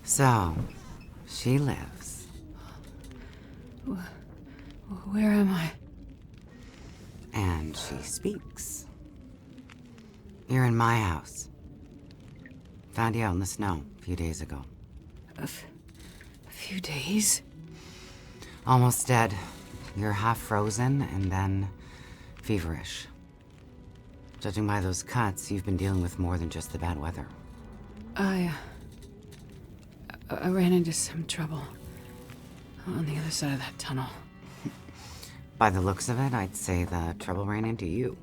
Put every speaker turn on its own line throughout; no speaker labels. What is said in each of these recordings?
So, she lives.
Where am I?
And she speaks. You're in my house. Found you out in the snow a few days ago.
A few days?
Almost dead. You're half frozen and then feverish. Judging by those cuts, you've been dealing with more than just the bad weather.
I ran into some trouble on the other side of that tunnel.
By the looks of it, I'd say the trouble ran into you.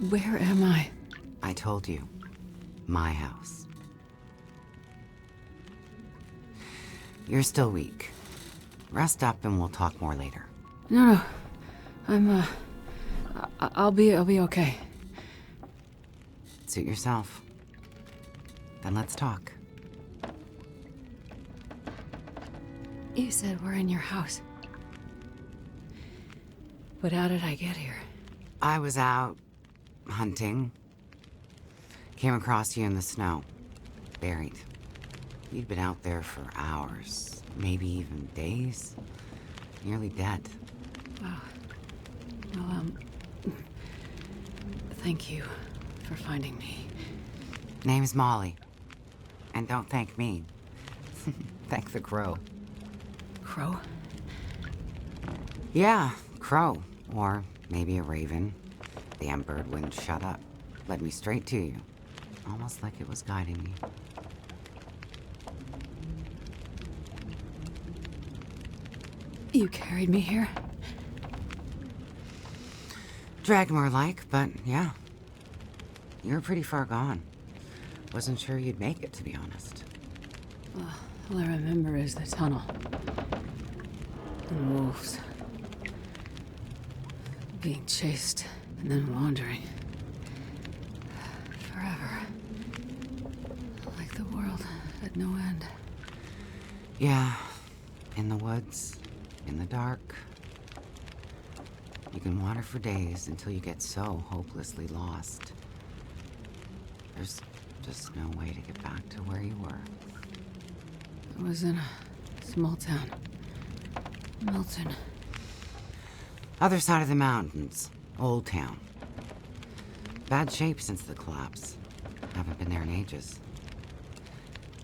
Where am I?
I told you. My house. You're still weak. Rest up and we'll talk more later.
No. I'll be okay.
Suit yourself. Then let's talk.
You said we're in your house. But how did I get here?
I was out hunting. Came across you in the snow. Buried. You'd been out there for hours, maybe even days. Nearly dead.
Wow. Well, thank you for finding me.
Name's Molly. And don't thank me. Thank the crow.
Crow?
Yeah, crow. Or maybe a raven. Damn bird wouldn't shut up. Led me straight to you. Almost like it was guiding me.
You carried me here?
Drag more like, but yeah. You were pretty far gone. Wasn't sure you'd make it, to be honest.
Well, all I remember is the tunnel. And wolves. Being chased and then wandering. Forever. Like the world had no end.
Yeah. In the woods. In the dark. You can wander for days until you get so hopelessly lost. There's just no way to get back to where you were.
I was in a small town. Milton.
Other side of the mountains. Old town. Bad shape since the collapse. Haven't been there in ages.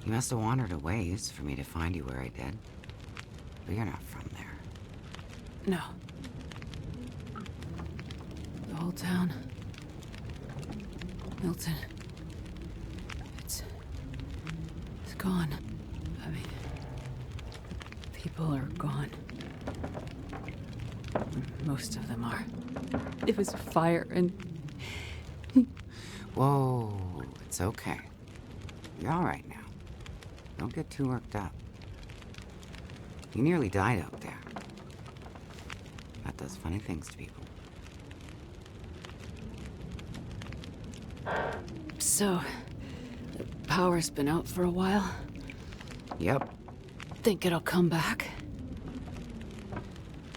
You must have wandered a ways for me to find you where I did. But you're not from there.
No. The old town. Milton. It's gone. I mean, people are gone. Most of them are. It was fire and...
Whoa, it's okay. You're all right now. Don't get too worked up. You nearly died out there. That does funny things to people.
So, the power's been out for a while?
Yep.
Think it'll come back?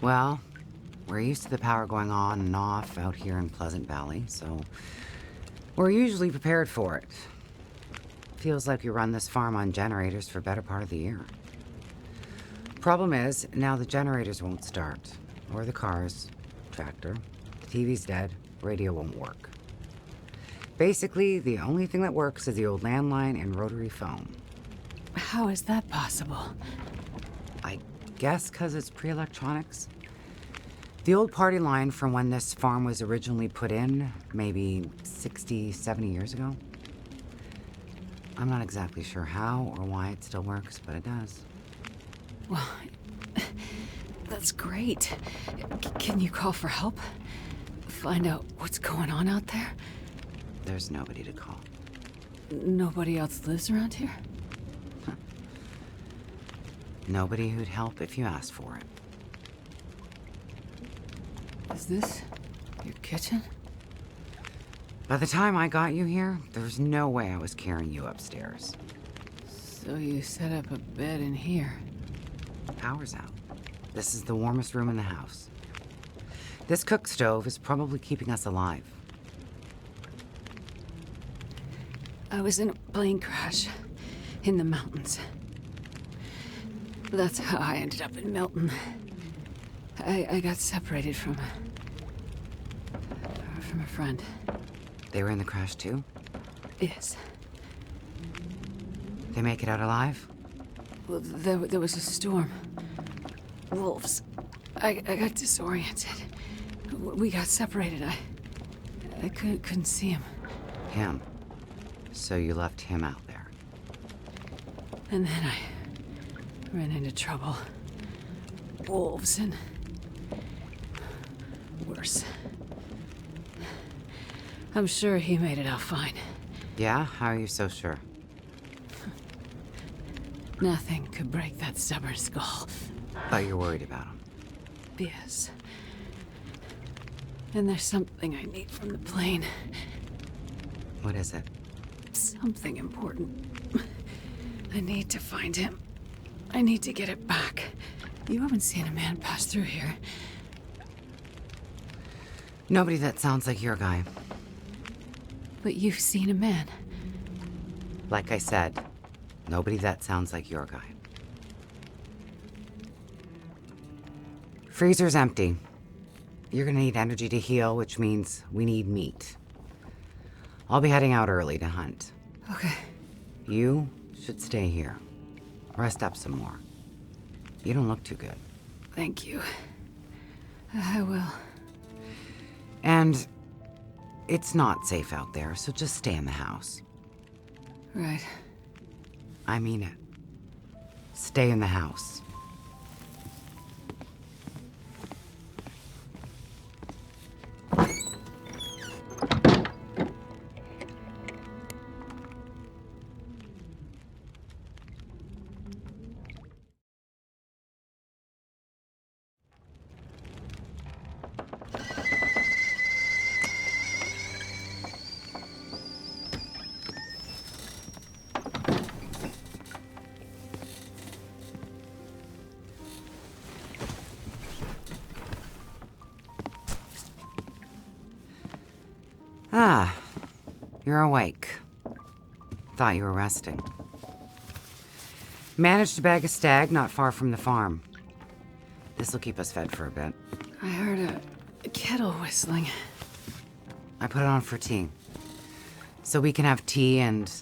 Well, we're used to the power going on and off out here in Pleasant Valley, so we're usually prepared for it. Feels like we run this farm on generators for a better part of the year. Problem is, now the generators won't start. Or the cars, tractor. The TV's dead, radio won't work. Basically, the only thing that works is the old landline and rotary phone.
How is that possible?
I guess because it's pre-electronics. The old party line from when this farm was originally put in, maybe 60, 70 years ago. I'm not exactly sure how or why it still works, but it does.
Well, that's great. Can you call for help? Find out what's going on out there?
There's nobody to call.
Nobody else lives around here?
Nobody who'd help if you asked for it.
Is this your kitchen?
By the time I got you here, there's no way I was carrying you upstairs.
So you set up a bed in here.
Power's out. This is the warmest room in the house. This cook stove is probably keeping us alive.
I was in a plane crash in the mountains. That's how I ended up in Milton. I got separated from a friend.
They were in the crash too?
Yes.
They make it out alive?
Well, there was a storm. Wolves. I got disoriented. We got separated. I couldn't see him.
Him. So you left him out there.
And then I ran into trouble. Wolves and worse. I'm sure he made it out fine.
Yeah? How are you so sure?
Nothing could break that stubborn skull.
But you're worried about him.
Yes. And there's something I need from the plane.
What is it?
Something important. I need to find him. I need to get it back. You haven't seen a man pass through here.
Nobody that sounds like your guy.
But you've seen a man.
Like I said, nobody that sounds like your guy. Freezer's empty. You're gonna need energy to heal, which means we need meat. I'll be heading out early to hunt.
Okay.
You should stay here. Rest up some more. You don't look too good.
Thank you. I will.
And it's not safe out there, so just stay in the house.
Right.
I mean it. Stay in the house. Ah, you're awake. Thought you were resting. Managed to bag a stag not far from the farm. This'll keep us fed for a bit.
I heard a kettle whistling.
I put it on for tea. So we can have tea and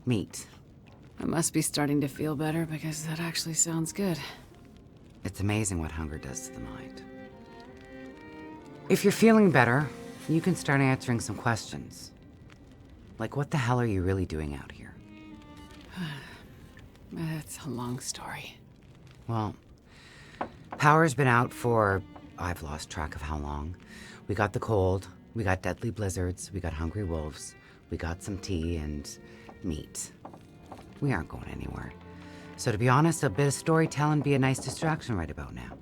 meat.
I must be starting to feel better because that actually sounds good.
It's amazing what hunger does to the mind. If you're feeling better, you can start answering some questions. Like, what the hell are you really doing out here?
It's a long story.
Well, power's been out for, I've lost track of how long. We got the cold, we got deadly blizzards, we got hungry wolves, we got some tea and meat. We aren't going anywhere. So to be honest, a bit of storytelling be a nice distraction right about now.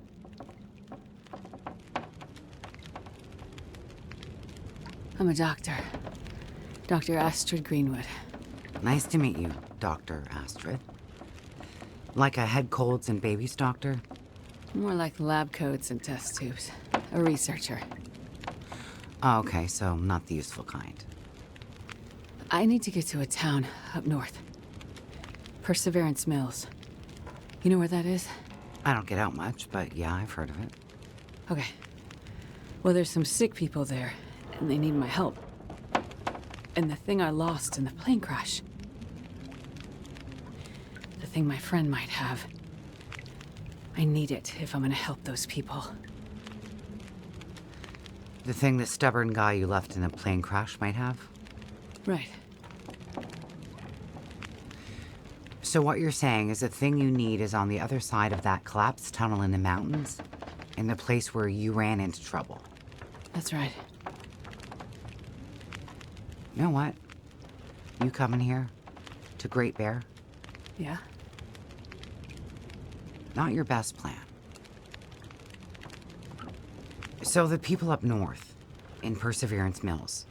I'm a doctor. Dr. Astrid Greenwood.
Nice to meet you, Dr. Astrid. Like a head colds and babies doctor?
More like lab coats and test tubes. A researcher.
Oh, okay, so not the useful kind.
I need to get to a town up north. Perseverance Mills. You know where that is?
I don't get out much, but yeah, I've heard of it.
Okay. Well, there's some sick people there, and they need my help. And the thing I lost in the plane crash. The thing my friend might have. I need it if I'm gonna help those people.
The thing the stubborn guy you left in the plane crash might have?
Right.
So what you're saying is the thing you need is on the other side of that collapsed tunnel in the mountains, in the place where you ran into trouble.
That's right.
You know what? You coming here? To Great Bear?
Yeah?
Not your best plan. So the people up north, in Perseverance Mills,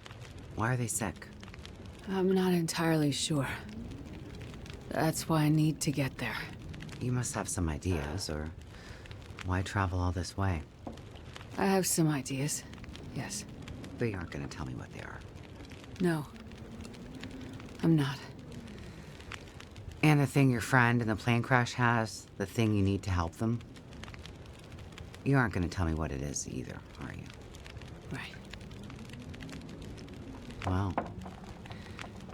why are they sick?
I'm not entirely sure. That's why I need to get there.
You must have some ideas, or why travel all this way?
I have some ideas, yes.
But you aren't gonna tell me what they are.
No. I'm not.
And the thing your friend in the plane crash has, the thing you need to help them? You aren't gonna tell me what it is either, are you?
Right.
Well,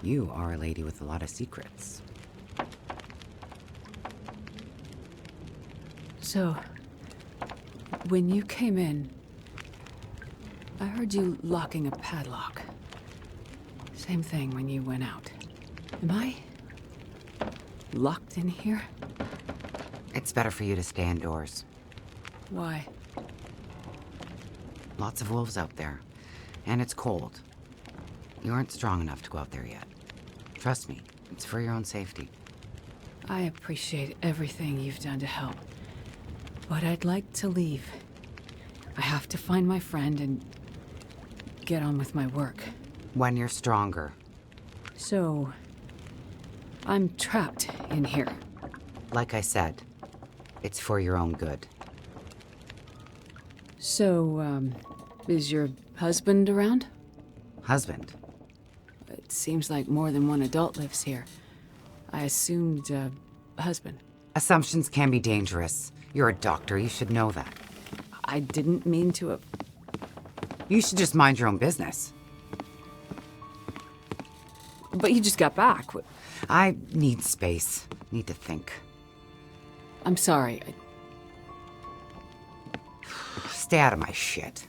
you are a lady with a lot of secrets.
So, when you came in, I heard you locking a padlock. Same thing when you went out. Am I locked in here?
It's better for you to stay indoors.
Why?
Lots of wolves out there, and it's cold. You aren't strong enough to go out there yet. Trust me, it's for your own safety.
I appreciate everything you've done to help, but I'd like to leave. I have to find my friend and get on with my work.
When you're stronger.
So, I'm trapped in here.
Like I said, it's for your own good.
So, is your husband around?
Husband?
It seems like more than one adult lives here. I assumed, husband.
Assumptions can be dangerous. You're a doctor, you should know that.
I didn't mean to have...
You should just mind your own business.
But you just got back.
I need space. Need to think.
I'm sorry.
Stay out of my shit.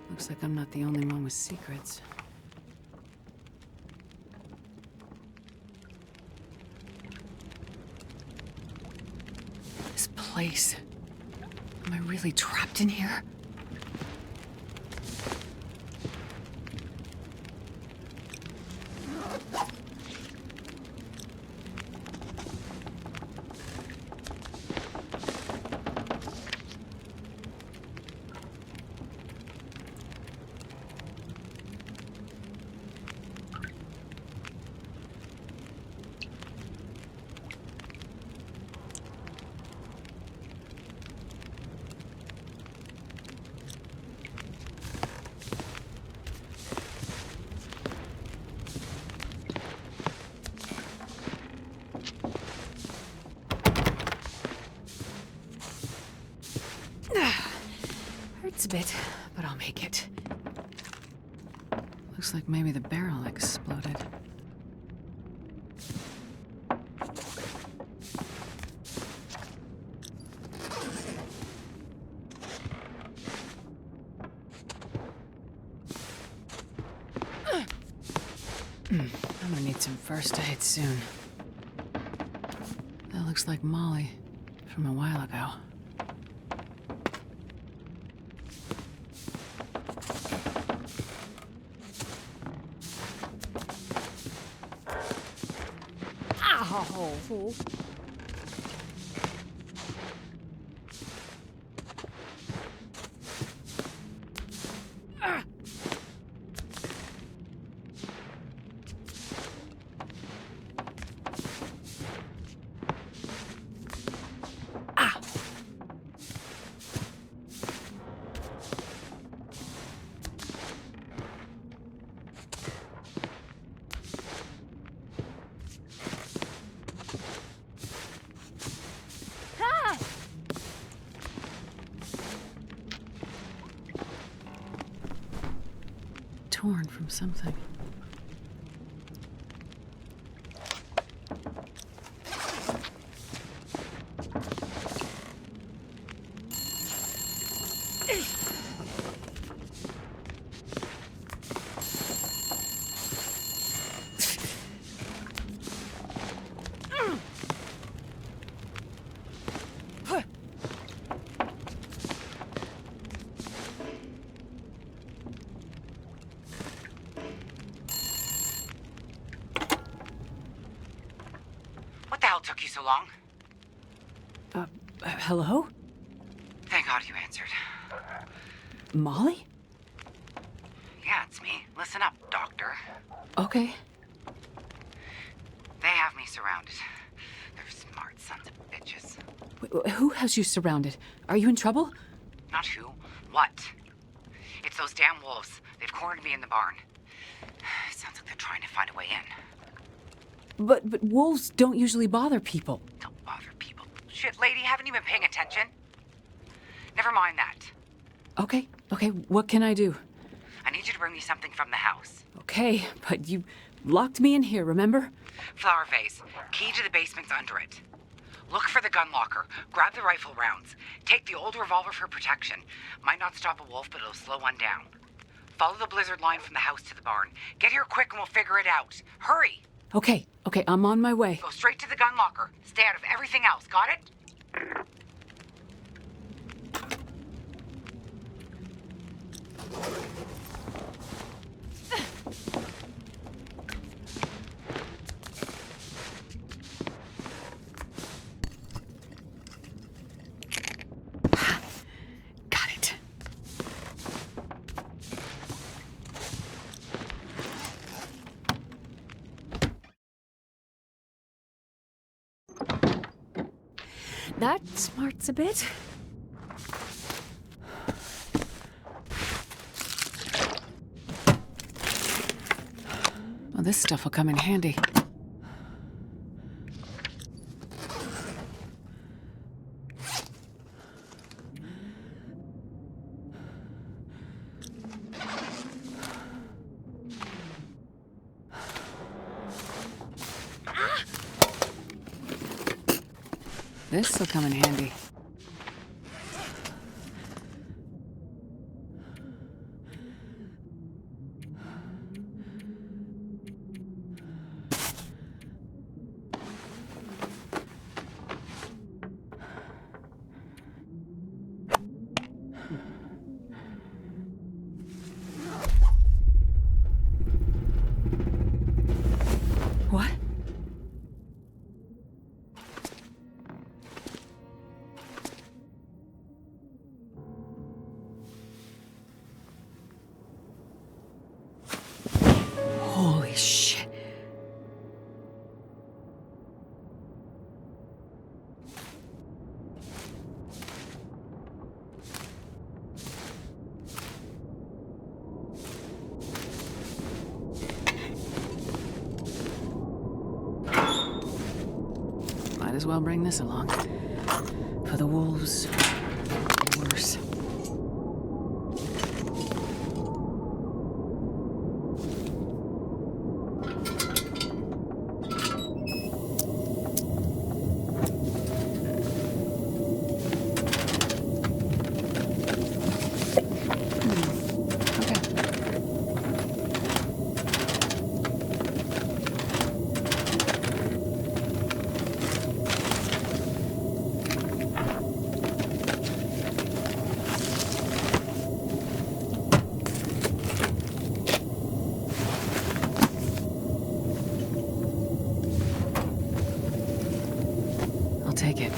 Looks like I'm not the only one with secrets. This place. Am I really trapped in here? Hurts a bit, but I'll make it. Looks like maybe the barrel exploded. I'm gonna need some first aid soon. That looks like Molly from a while ago. Ow! Torn from something.
took you so long?
Hello?
Thank God you answered.
Molly?
Yeah, it's me. Listen up, Doctor.
Okay.
They have me surrounded. They're smart sons of bitches.
Who has you surrounded? Are you in trouble?
Not who. What? It's those damn wolves. They've cornered me in the barn. Sounds like they're trying to find a way in.
But wolves don't usually bother people.
Don't bother people. Shit, lady, haven't you been paying attention? Never mind that.
Okay, what can I do?
I need you to bring me something from the house.
Okay, but you locked me in here, remember?
Flower vase. Key to the basement's under it. Look for the gun locker. Grab the rifle rounds. Take the old revolver for protection. Might not stop a wolf, but it'll slow one down. Follow the blizzard line from the house to the barn. Get here quick and we'll figure it out. Hurry!
Okay, I'm on my way.
Go straight to the gun locker. Stay out of everything else, got it?
Got it. That smarts a bit. Well, this stuff will come in handy. This will come in handy. What? Holy shit. Might as well bring this along. For the wolves. Worse. Okay. I'll take it.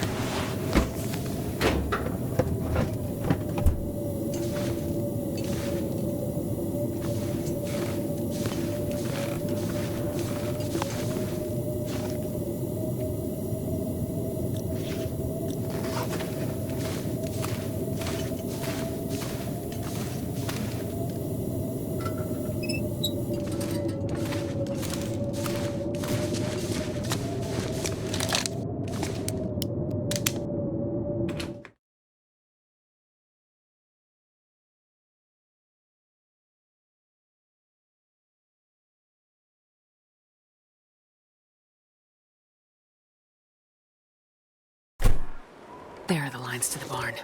There are the lines to the barn.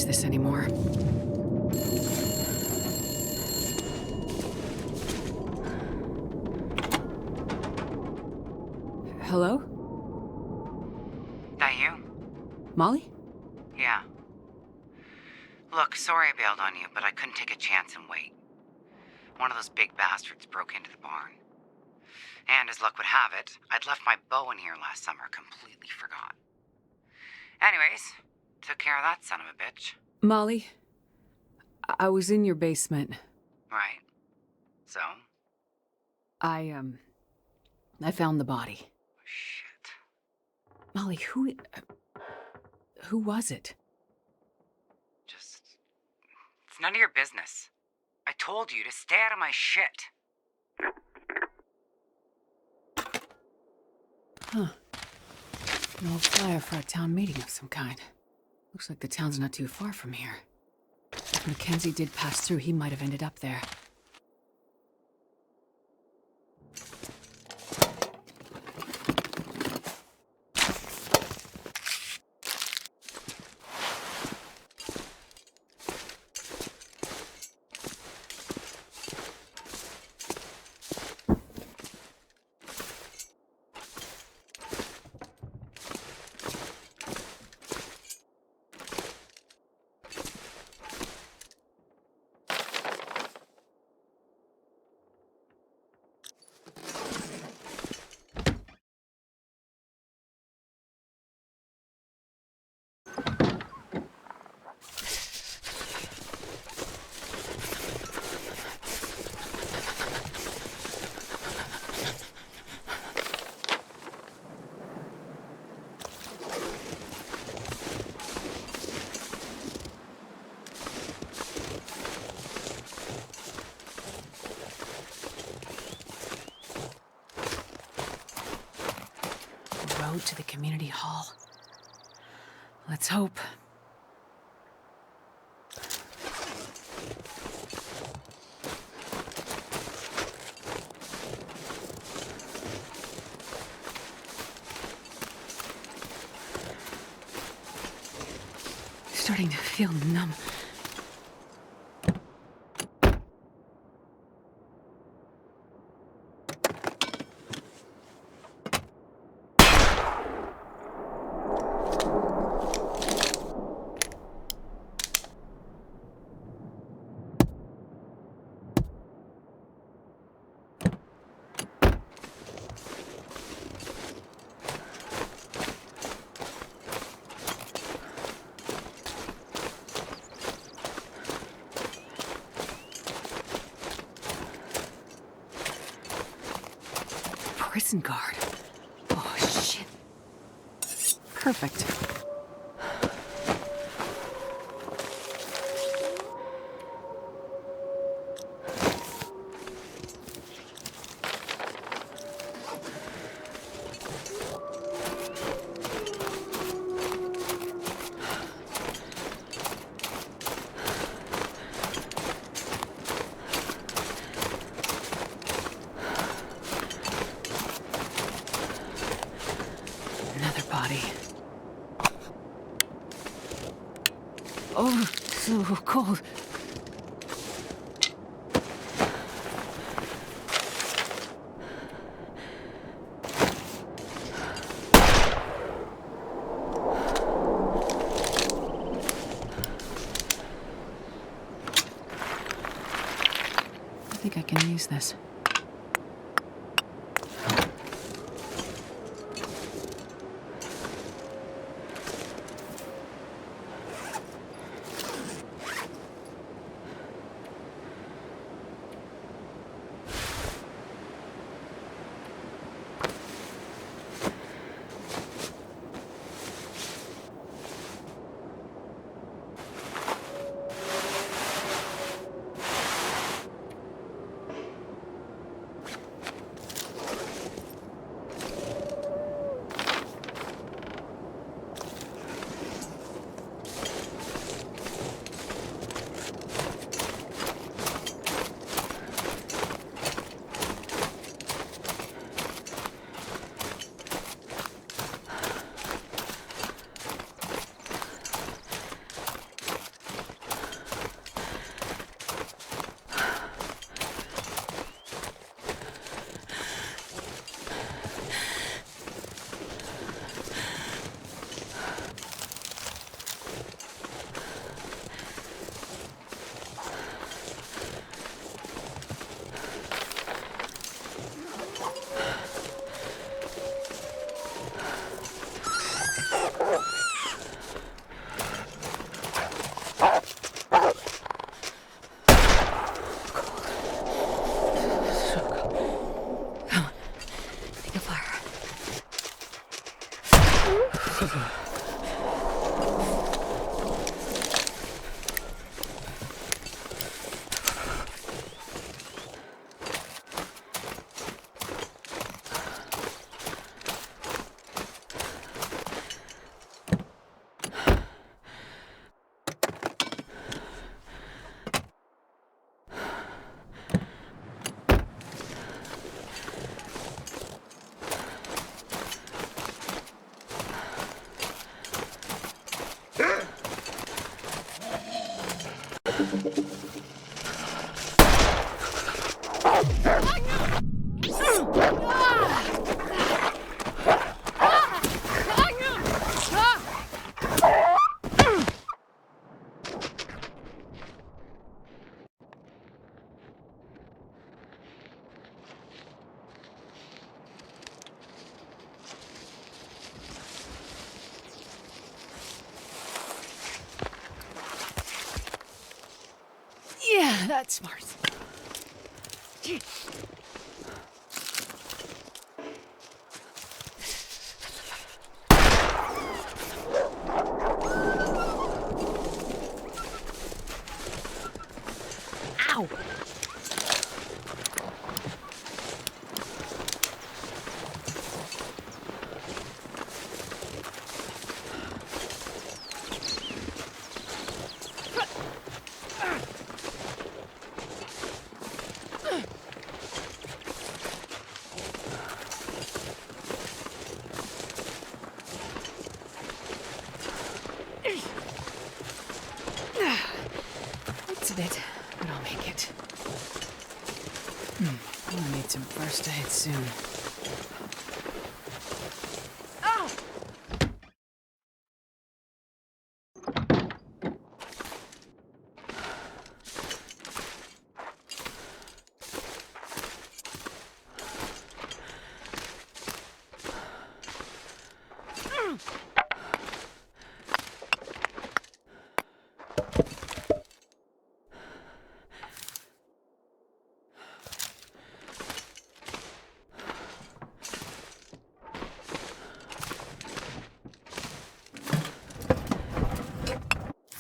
manage this anymore. Hello?
That you?
Molly?
Yeah. Look, sorry I bailed on you, but I couldn't take a chance and wait. One of those big bastards broke into the barn. And as luck would have it, I'd left my bow in here last summer, completely forgot. Anyways, took care of that son of a bitch.
Molly, I was in your basement.
Right. So?
I found the body.
Shit.
Molly, who was it?
It's none of your business. I told you to stay out of my shit.
Huh. An old flyer for a town meeting of some kind. Looks like the town's not too far from here. If Mackenzie did pass through, he might have ended up there. Road to the community hall. Let's hope. Starting to feel numb. Prison guard. Oh, shit. Perfect. Another body. Oh, so cold. I think I can use this. Come on. Take a fire. Yeah, that's smart. Ow! It's a bit, but I'll make it. I'll need some first aid soon. Oh!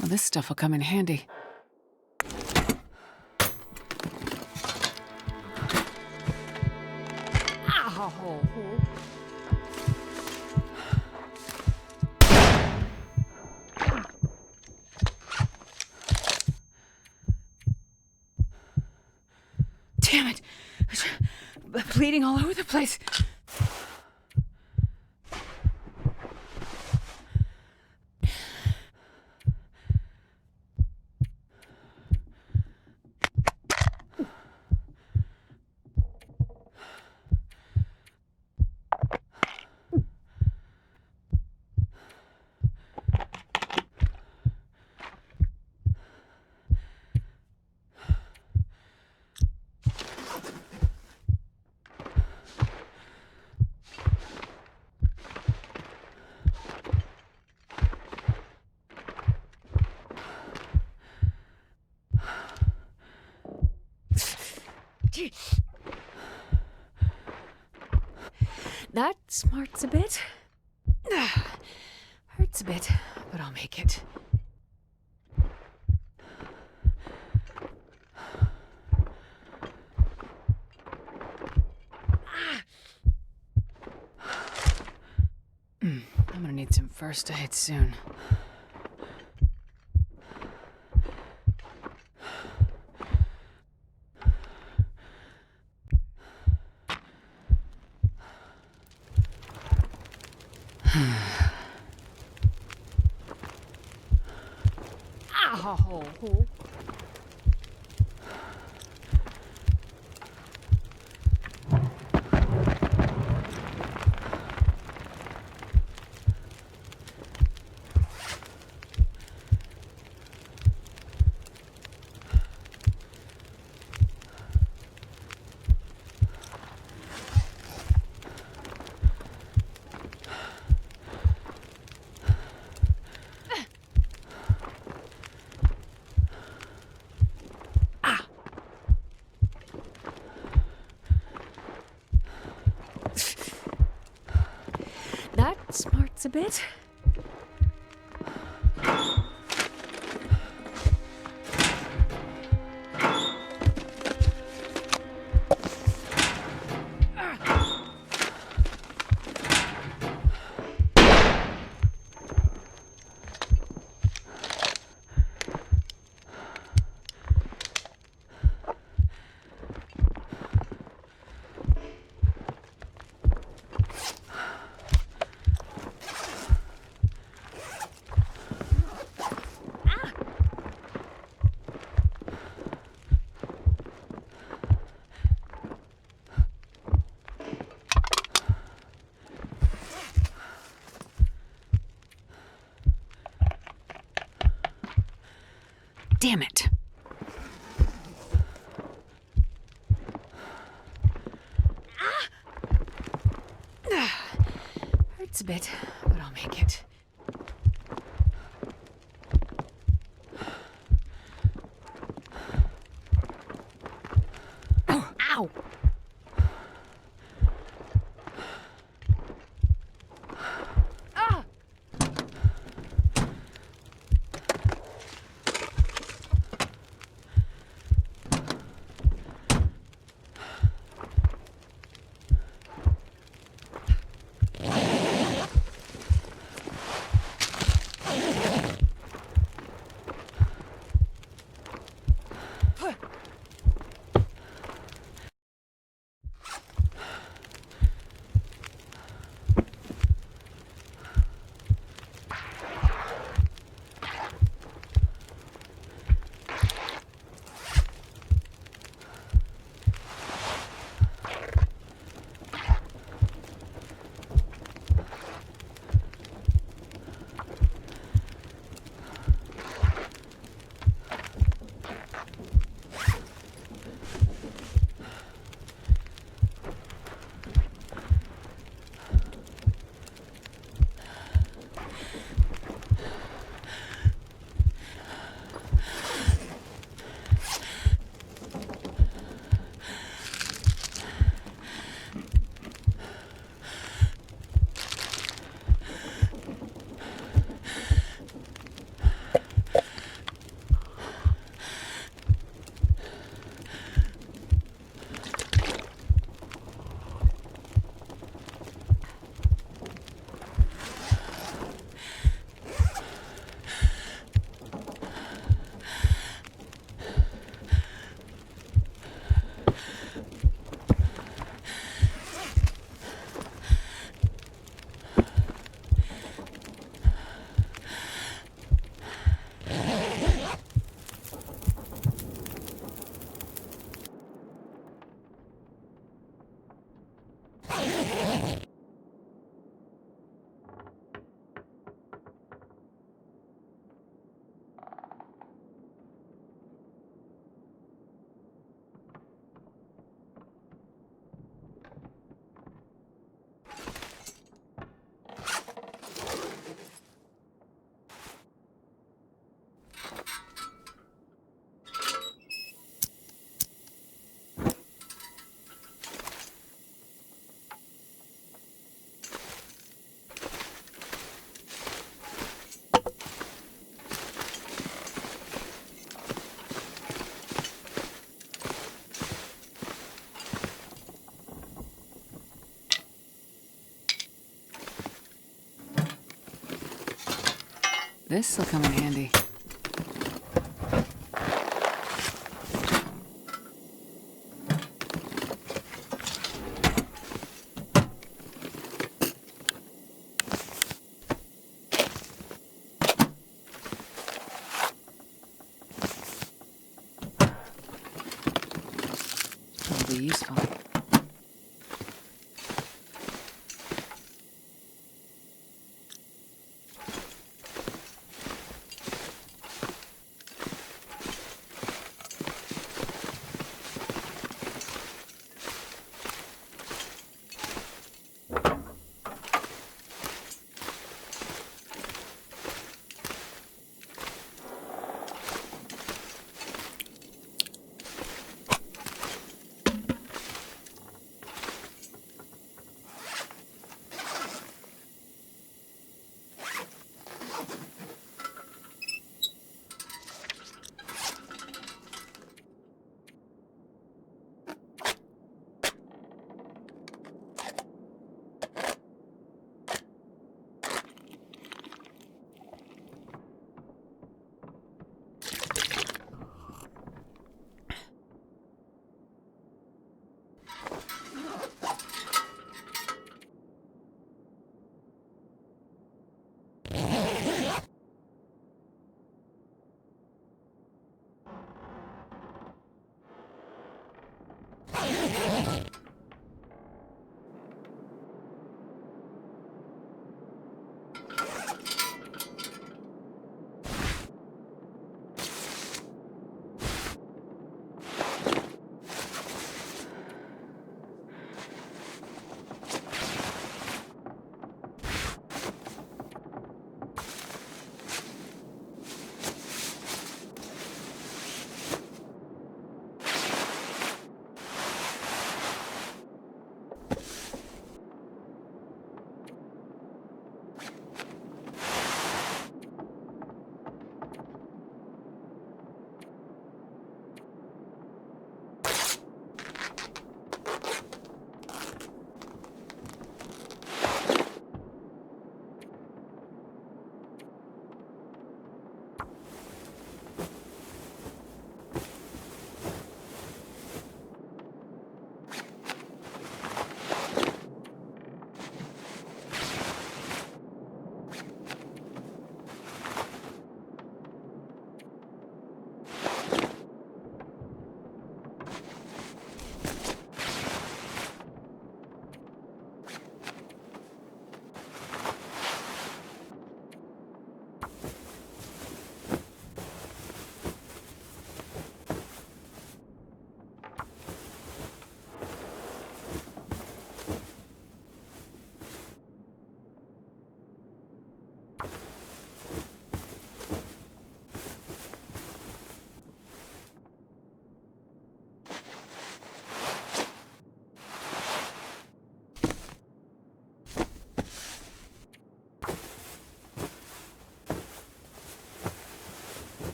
Well, this stuff will come in handy. Ow! Damn it! Bleeding all over the place. That smarts a bit. Hurts a bit, but I'll make it. I'm gonna need some first aid soon. Ow!
a bit.
Damn it. Hurts a bit, but I'll make it. Oh, ow! This'll come in handy. It'll be useful.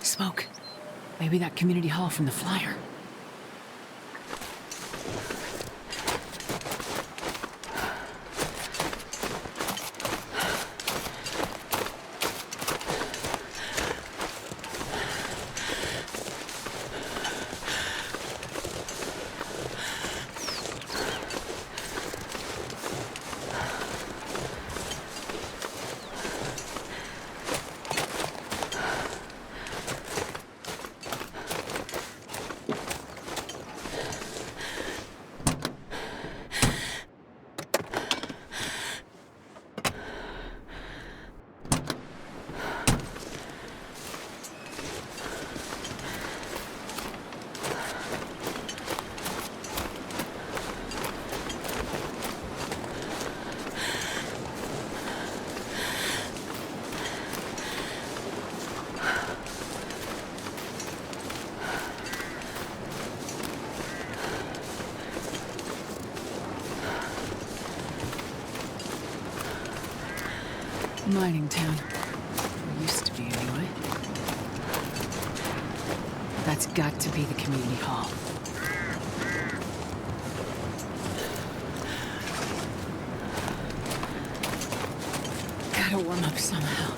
Smoke. Maybe that community hall from the flyer. Mining town. Or used to be, anyway. That's got to be the community hall. Gotta warm up somehow.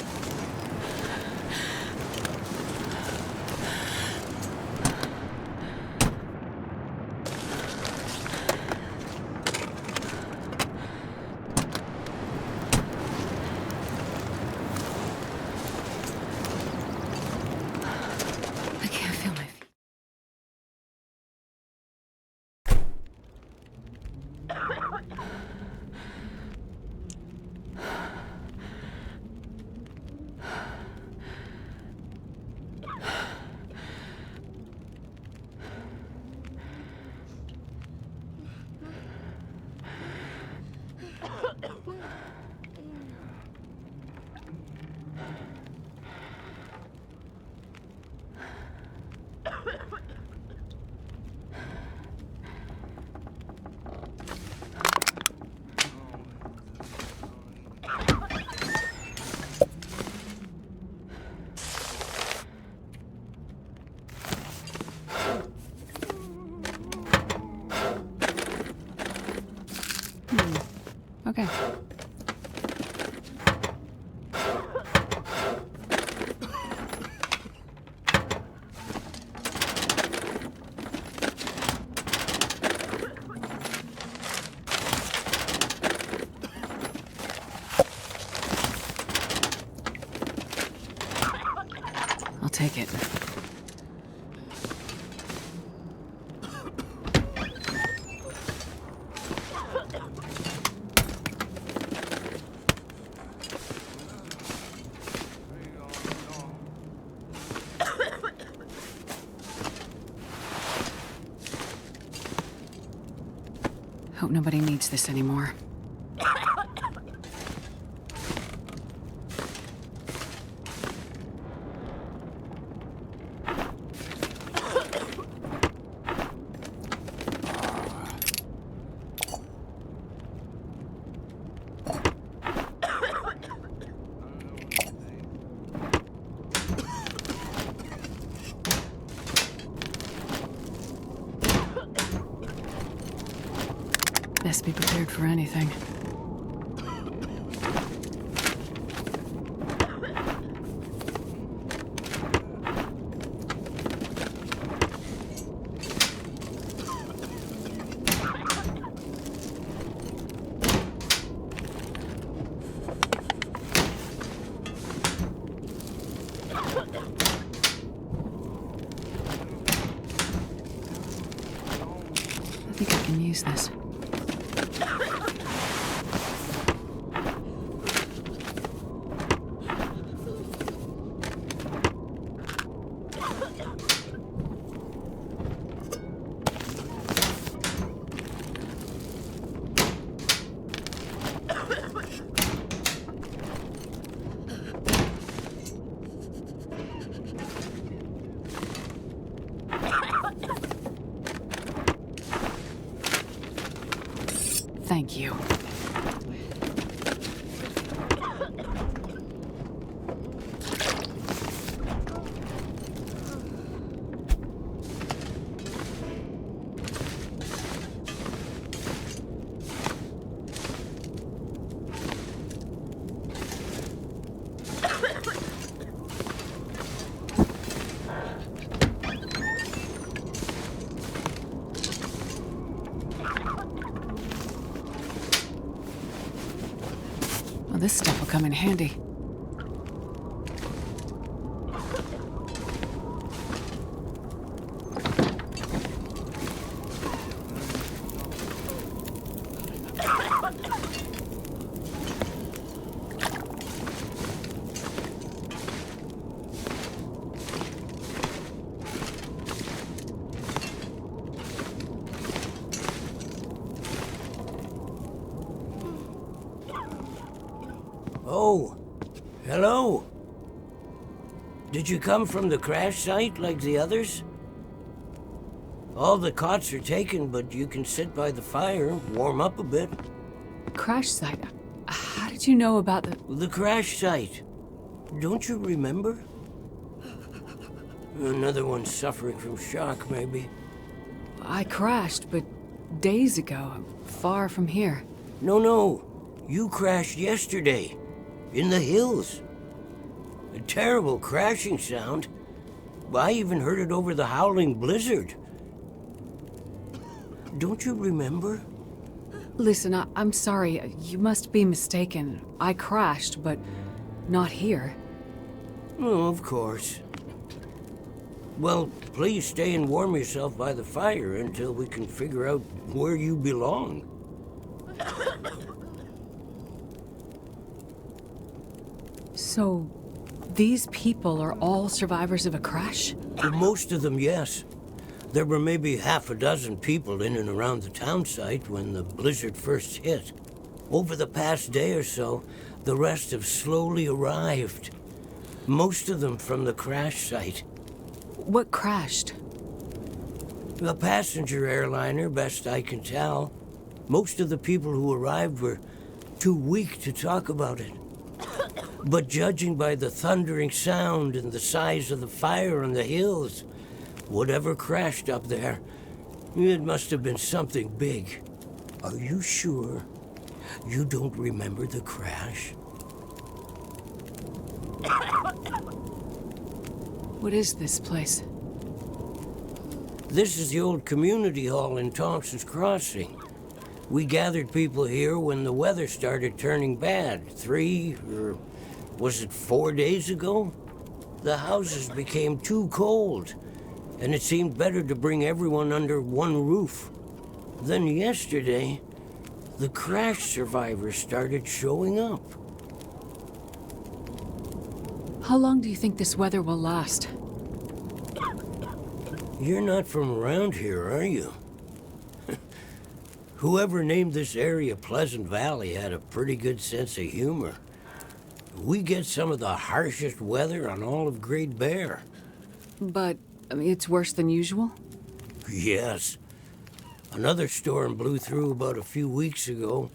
take it. Hope nobody needs this anymore. Best be prepared for anything. I think I can use this. Thank you. Well, this stuff will come in handy.
Oh, hello. Did you come from the crash site like the others? All the cots are taken, but you can sit by the fire, warm up a bit.
Crash site? How did you know about
The crash site. Don't you remember? Another one suffering from shock, maybe.
I crashed, but days ago, far from here.
No. You crashed yesterday. In the hills. A terrible crashing sound. I even heard it over the howling blizzard. Don't you remember?
Listen, I'm sorry. You must be mistaken. I crashed, but not here.
Oh, of course. Well, please stay and warm yourself by the fire until we can figure out where you belong.
So, these people are all survivors of a crash?
Well, most of them, yes. There were maybe half a dozen people in and around the town site when the blizzard first hit. Over the past day or so, the rest have slowly arrived. Most of them from the crash site.
What crashed?
A passenger airliner, best I can tell. Most of the people who arrived were too weak to talk about it. But judging by the thundering sound and the size of the fire on the hills, whatever crashed up there, it must have been something big. Are you sure you don't remember the crash?
What is this place?
This is the old community hall in Thompson's Crossing. We gathered people here when the weather started turning bad. 3 or was it 4 days ago? the houses became too cold, and it seemed better to bring everyone under one roof. Then yesterday, the crash survivors started showing up.
How long do you think this weather will last?
You're not from around here, are you? Whoever named this area Pleasant Valley had a pretty good sense of humor. We get some of the harshest weather on all of Great Bear.
But, I mean, it's worse than usual?
Yes. Another storm blew through about a few weeks ago.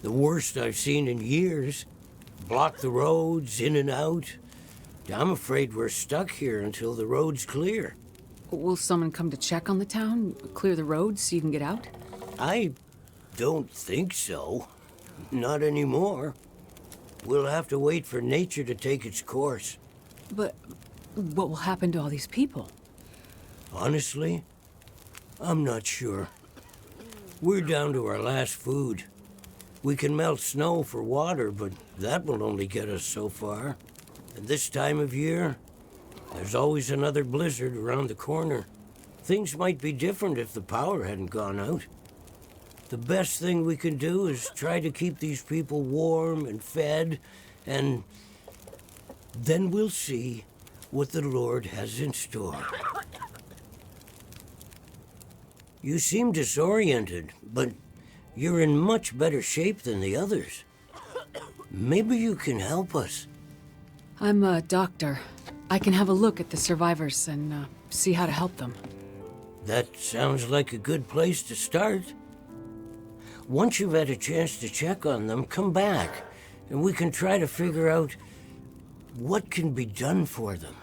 The worst I've seen in years. Blocked the roads, in and out. I'm afraid we're stuck here until the road's clear.
Will someone come to check on the town? Clear the roads so you can get out?
I don't think so. Not anymore. We'll have to wait for nature to take its course.
But what will happen to all these people?
Honestly, I'm not sure. We're down to our last food. We can melt snow for water, but that will only get us so far. And this time of year, there's always another blizzard around the corner. Things might be different if the power hadn't gone out. The best thing we can do is try to keep these people warm and fed, and then we'll see what the Lord has in store. You seem disoriented, but you're in much better shape than the others. Maybe you can help us.
I'm a doctor. I can have a look at the survivors and see how to help them.
That sounds like a good place to start. Once you've had a chance to check on them, come back, and we can try to figure out what can be done for them.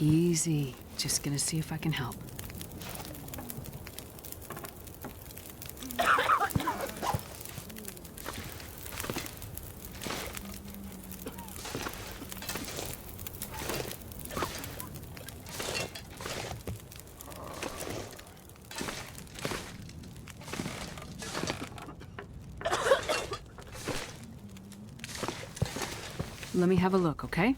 Easy. Just gonna see if I can help. Let me have a look, okay?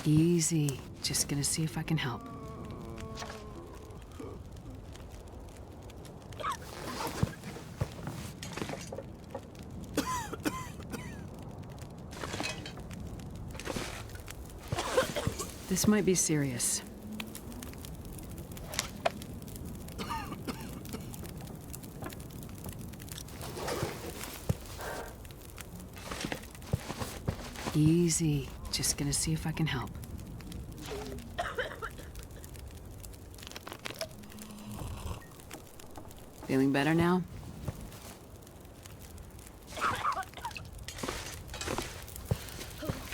Easy. Just gonna see if I can help. This might be serious. Easy. Just gonna see if I can help. Feeling better now?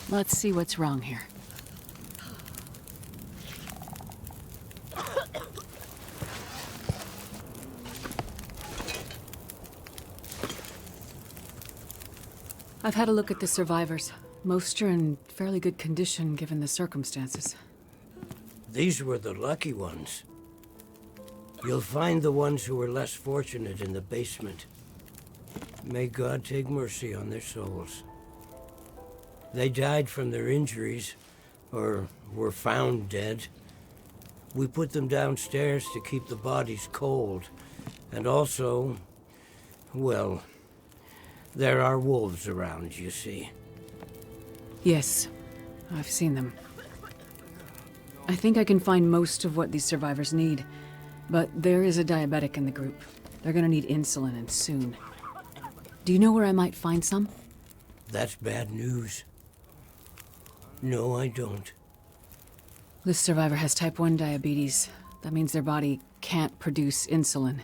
Let's see what's wrong here. I've had a look at the survivors. Most are in fairly good condition given the circumstances.
These were the lucky ones. You'll find the ones who were less fortunate in the basement. May God take mercy on their souls. They died from their injuries, or were found dead. We put them downstairs to keep the bodies cold. And also, well, there are wolves around, you see.
Yes, I've seen them. I think I can find most of what these survivors need, but there is a diabetic in the group. They're gonna need insulin, and soon. Do you know where I might find some?
That's bad news. No, I don't.
This survivor has type 1 diabetes. That means their body can't produce insulin.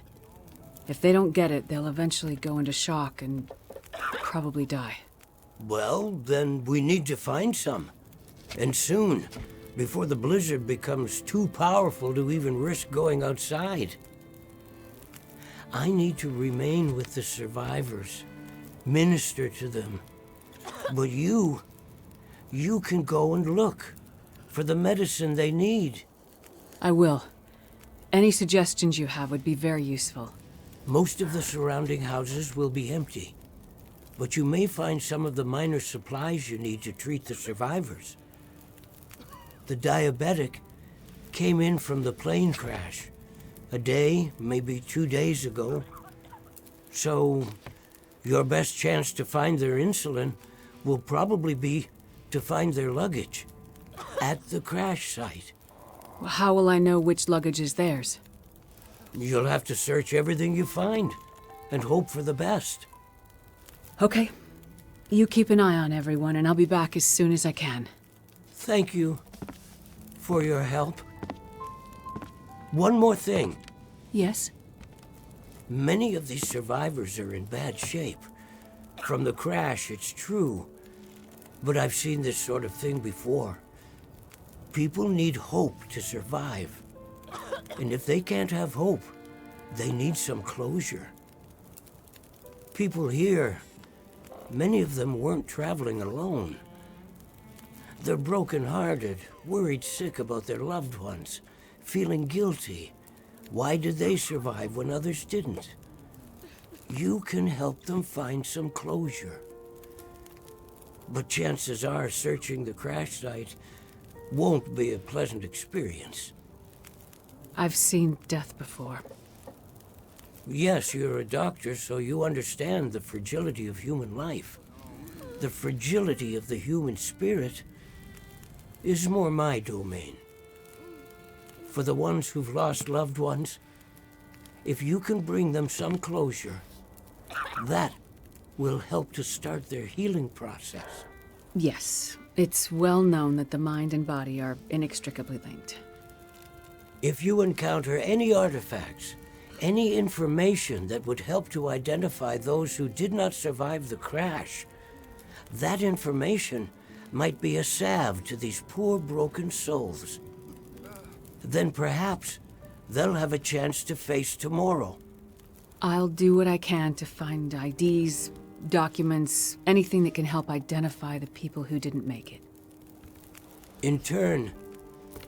If they don't get it, they'll eventually go into shock and probably die.
Well, then we need to find some. And soon, before the blizzard becomes too powerful to even risk going outside. I need to remain with the survivors, minister to them. But you can go and look for the medicine they need.
I will. Any suggestions you have would be very useful.
Most of the surrounding houses will be empty, but you may find some of the minor supplies you need to treat the survivors. The diabetic came in from the plane crash a day, maybe 2 days ago. So your best chance to find their insulin will probably be to find their luggage at the crash site.
How will I know which luggage is theirs?
You'll have to search everything you find and hope for the best.
Okay. You keep an eye on everyone, and I'll be back as soon as I can.
Thank you for your help. One more thing.
Yes?
Many of these survivors are in bad shape. From the crash, it's true. But I've seen this sort of thing before. People need hope to survive. And if they can't have hope, they need some closure. People here, many of them weren't traveling alone. They're broken-hearted, worried sick about their loved ones, feeling guilty. Why did they survive when others didn't? You can help them find some closure. But chances are searching the crash site won't be a pleasant experience.
I've seen death before.
Yes, you're a doctor, so you understand the fragility of human life. The fragility of the human spirit is more my domain. For the ones who've lost loved ones, if you can bring them some closure, that will help to start their healing process.
Yes, it's well known that the mind and body are inextricably linked.
If you encounter any artifacts, any information that would help to identify those who did not survive the crash, that information might be a salve to these poor broken souls. Then perhaps they'll have a chance to face tomorrow.
I'll do what I can to find IDs, documents, anything that can help identify the people who didn't make it.
In turn,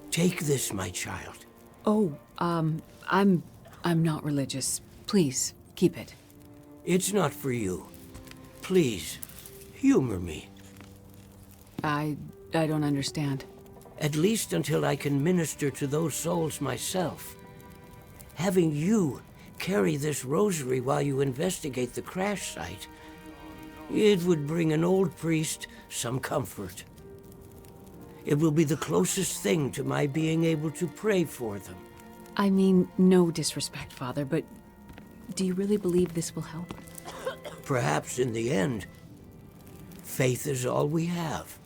take this, my child.
Oh, I'm not religious. Please, keep it.
It's not for you. Please, humor me.
I don't understand.
At least until I can minister to those souls myself. Having you carry this rosary while you investigate the crash site, it would bring an old priest some comfort. It will be the closest thing to my being able to pray for them.
I mean, no disrespect, Father, but do you really believe this will help?
Perhaps in the end, faith is all we have.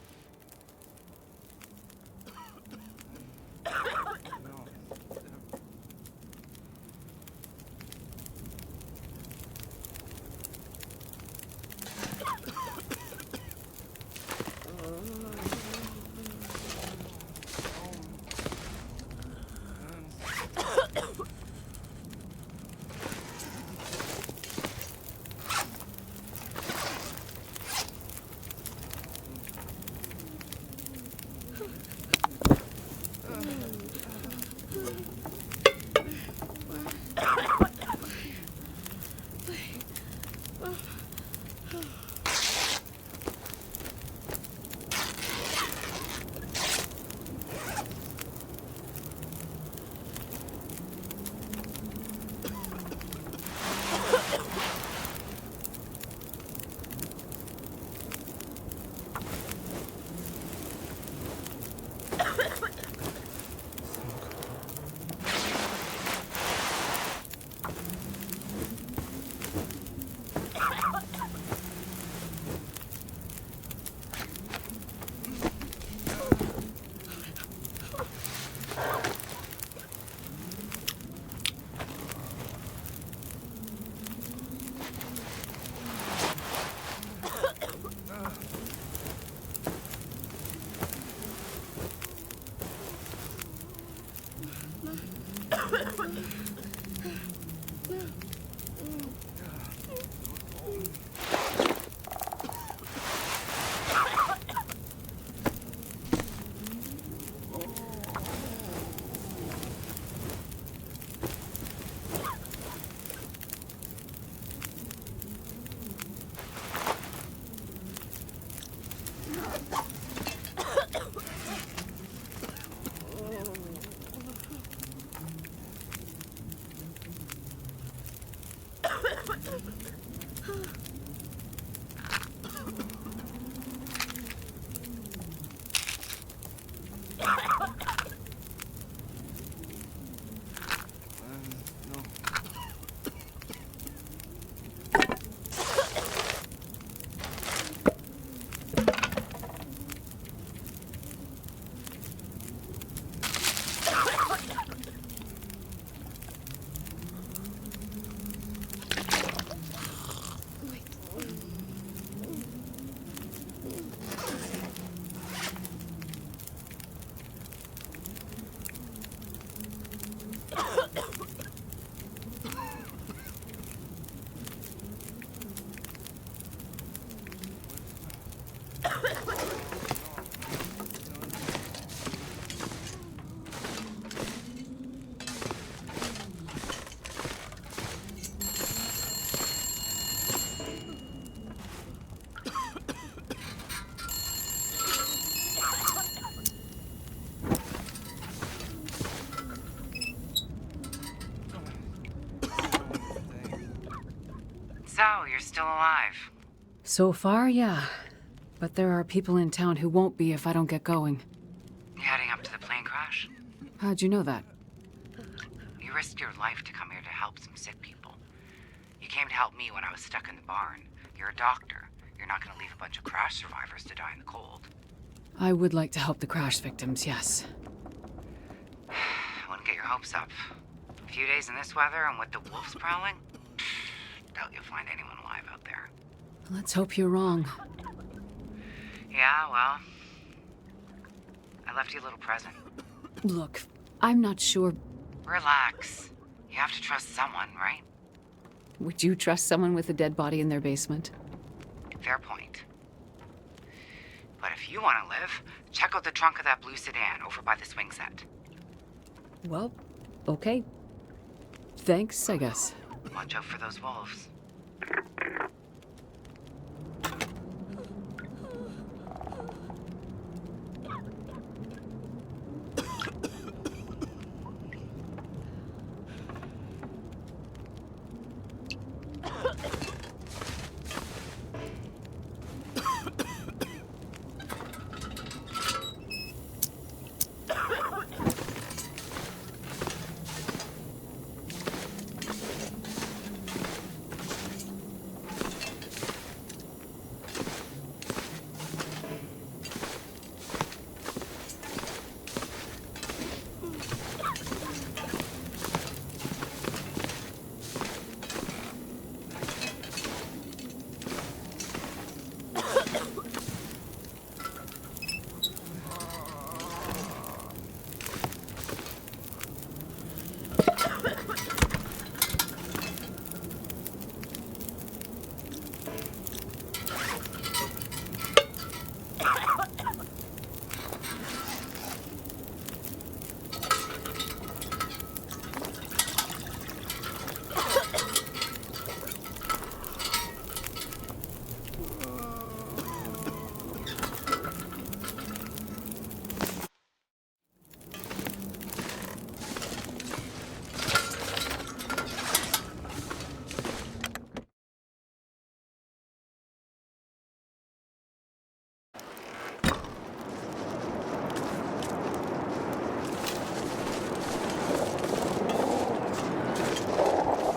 So, you're still alive.
So far, yeah. But there are people in town who won't be if I don't get going.
You heading up to the plane crash?
How'd you know that?
You risked your life to come here to help some sick people. You came to help me when I was stuck in the barn. You're a doctor. You're not going to leave a bunch of crash survivors to die in the cold.
I would like to help the crash victims, yes.
I wouldn't get your hopes up. A few days in this weather and with the wolves prowling? Doubt you'll find anyone alive out there.
Let's hope you're wrong.
Yeah, well, I left you a little present.
Look, I'm not sure.
Relax. You have to trust someone, right?
Would you trust someone with a dead body in their basement?
Fair point. But if you want to live, check out the trunk of that blue sedan over by the swing set.
Well, okay. Thanks, I guess.
Watch out for those wolves.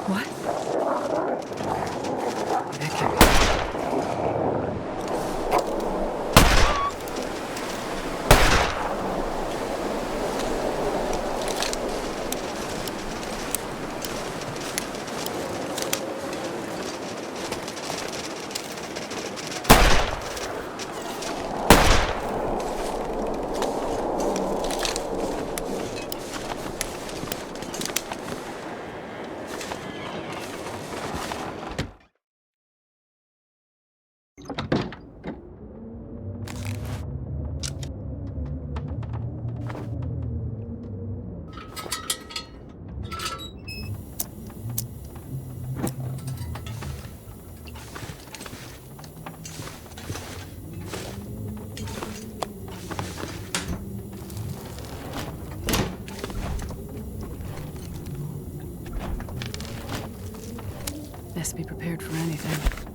What?
That can't be.
Best be prepared for anything.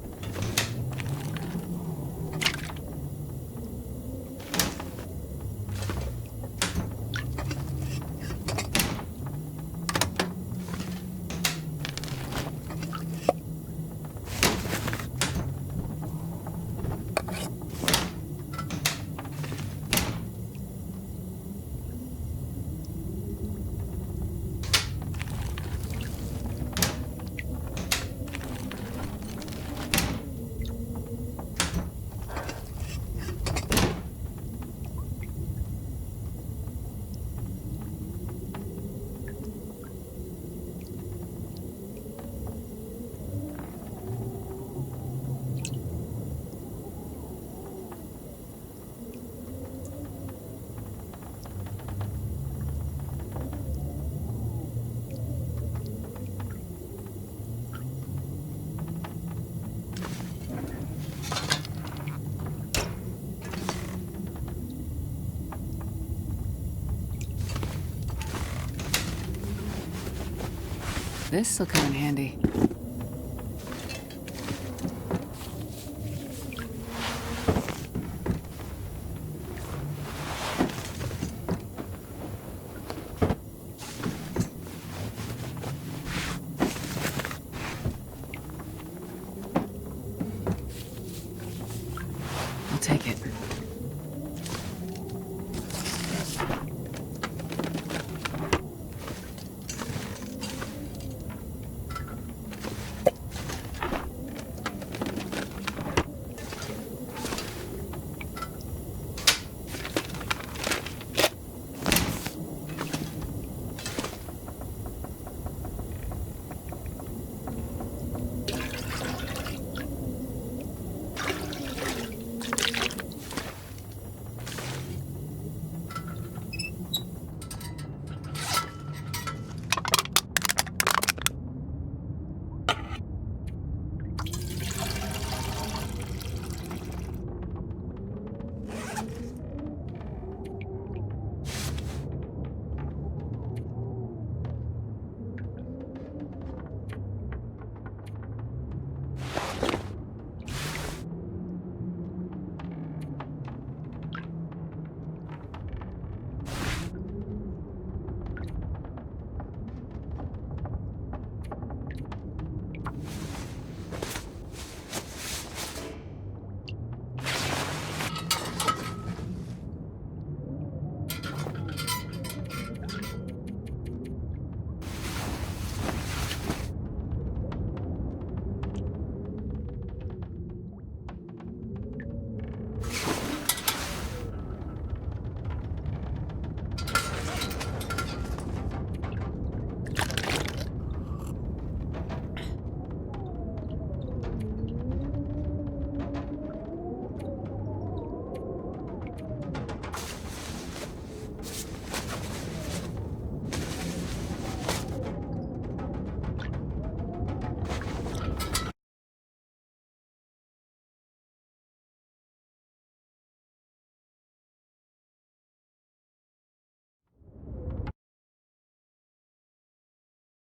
This'll come in handy. I'll take it.